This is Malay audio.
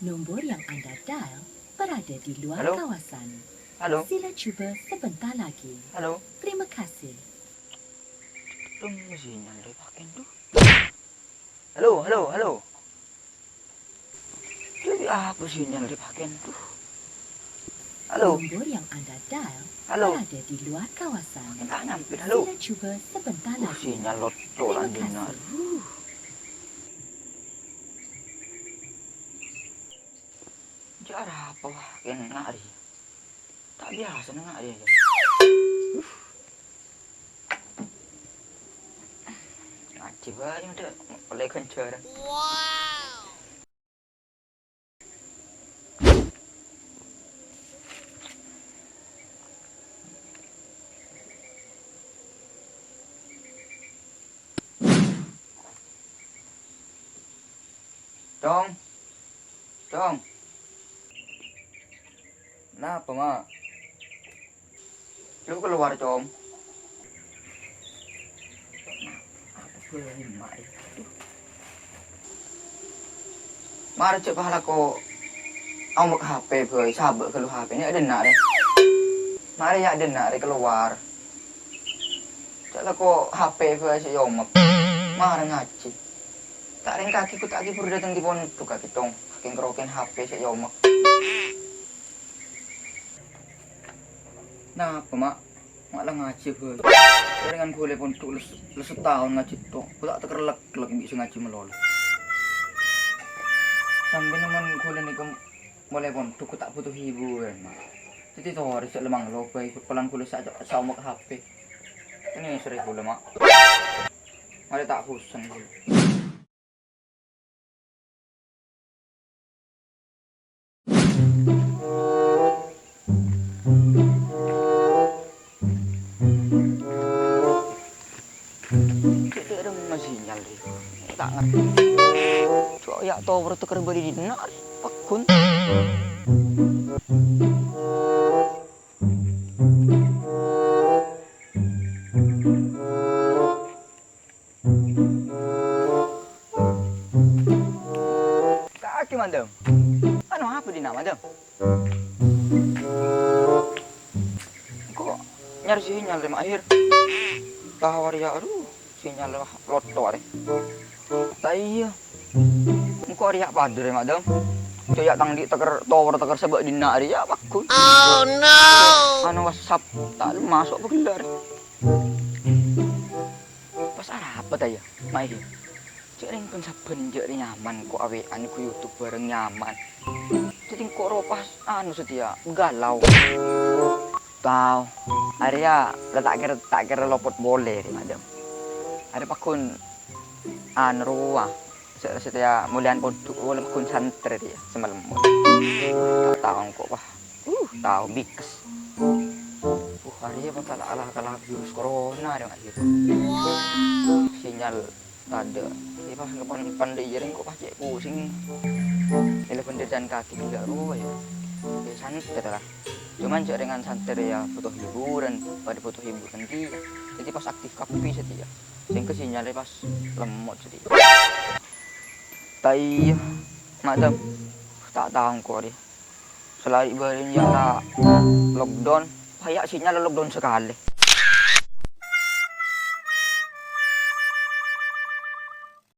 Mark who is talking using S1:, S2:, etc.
S1: Nombor yang Anda dial berada di luar
S2: Halo?
S1: kawasan.
S2: Halo?
S1: Sila cuba sebentar lagi.
S2: Halo?
S1: Terima kasih.
S2: Tunggu sinyal dia pakai tuh. Halo? Jadi apa sinyal dia pakai tuh? Halo?
S1: Nombor yang Anda dial
S2: Halo?
S1: berada di luar kawasan.
S2: Enggak nyampe, halo?
S1: Sila cuba sebentar lagi.
S2: Sinyal loto
S1: Terima
S2: lah dinar.
S1: kasih.
S2: Cara apa wah yang ngari? Tak biasa nengak dia. Ngaji banyak deh, oleh kencar. Dong. Kenapa, Mak? Lu keluar, Dong. Apa boleh, Mak? Mari cek pahala ko. Ông bật HP vừa sao bữa kalau HP ini ada nak deh. Mari ya ada nak deh keluar. Cek lah ko HP vừa si Yomak. Mari ngaji. Tak ada kaki ku tak lagi perlu datang di pon tu kaki tong. Kaki ngerokin HP si Yomak. Nah, apa mak? Mak lah ngaji vừa. Dengan ku lepon tu setahun ngaji tu. Ku tak terkelak bisa ngaji melol. Sampai naman kuliah ni mulai pun tuh tak butuh hiburan mak. Jadi tuh harus lemang lupa ikut pelan kuliah saja sama HP. Ini sering kuliah mak. Mari tak bosan kuliah. Tidak ada masih sinyal deh. Tak ngerti. Cok ya tahu bertukar beri di benar. Pakun. Kaki mandem. Anu apa di nama mandem? Kok nyari sinyal di akhir? Tawar ya aduh sinyal loto deh. Iya. Muka riak pada deh madam. Coyak tang di teker tower teker sebab dina dia bagus. Oh no. Anu WhatsApp tak masuk begelar. Pas apa tanya? Mai. Cek ring pun saben je nyaman kok awean ku YouTube bareng nyaman. Jadi kok ropas anu setia galau. Tahu. Area tak kira lopot boleh madam. Ada pakun ruah setia mulian untuk wala pakun santre dia semalam. Tak tahu kok wah. Tahu bikes. Hari apa kalah virus corona dong akhir. Sinyal tak ada. Dia pas pandai jaring kok pas cek pusing. Telepon dia dan kaki juga ruah ya. Ya santai lah. Cuman cek dengan santai ya foto hiburan pada foto hiburan dia. Jadi pas aktif kapi setia. Sehingga sinyalnya pas lemot jadi. Tai madam tak tahu kok dia. Selain barin ya lockdown, kayak sinyal lockdown sekali.